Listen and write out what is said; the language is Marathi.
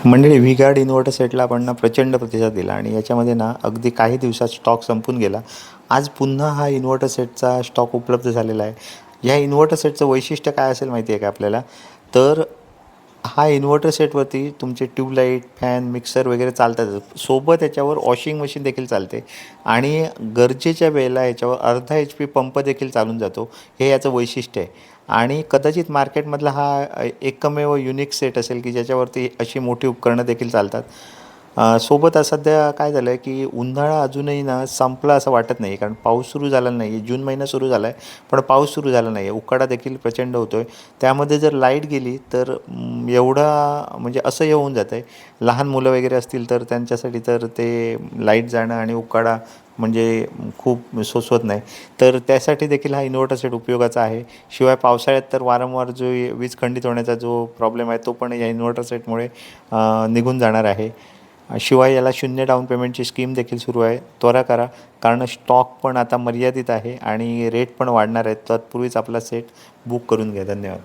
मंडळी व्ही गार्ड इन्व्हर्टर सेटला आपण ना प्रचंड प्रतिसाद दिला आणि याच्यामध्ये ना अगदी काही दिवसात स्टॉक संपून गेला. आज पुन्हा हा इन्व्हर्टर सेटचा स्टॉक उपलब्ध झालेला आहे. ह्या इन्व्हर्टर सेटचं वैशिष्ट्य काय असेल माहिती आहे का आपल्याला? तर हा इन्व्हर्टर सेटवरती तुमचे ट्यूबलाईट, फॅन, मिक्सर वगैरे चालतातच. सोबत याच्यावर वॉशिंग मशीन देखील चालते आणि गरजेच्या वेळेला याच्यावर अर्धा HP पंप देखील चालून जातो. हे याचं वैशिष्ट्य आहे आणि कदाचित मार्केटमधला हा एकमेव युनिक सेट असेल की ज्याच्यावरती अशी मोठी उपकरणं देखील चालतात. सोबत सध्या काय झालं आहे की उन्हाळा अजूनही ना संपला असं वाटत नाही, कारण पाऊस सुरू झाला नाही आहे. जून महिना सुरू झाला आहे, पण पाऊस सुरू झाला नाही आहे. उकाडा देखील प्रचंड होतो आहे. त्यामध्ये जर लाईट गेली तर एवढा म्हणजे असं हे होऊन जातं आहे. लहान मुलं वगैरे असतील तर त्यांच्यासाठी तर ते लाईट जाणं आणि उकाडा म्हणजे खूप सोसवत नाही. तर त्यासाठी देखील हा इन्व्हर्टर सेट उपयोगाचा आहे. शिवाय पावसाळ्यात तर वारंवार जो वीज खंडित होण्याचा जो प्रॉब्लेम आहे तो पण या इन्व्हर्टर सेटमुळे निघून जाणार आहे. शिवाय याला 0 डाऊन पेमेंटची स्कीम देखील सुरू आहे. त्वरा करा, कारण स्टॉक पण आता मर्यादित आहे आणि रेट पण वाढणार आहेत. तत्पूर्वीच आपला सेट बुक करून घ्या. धन्यवाद.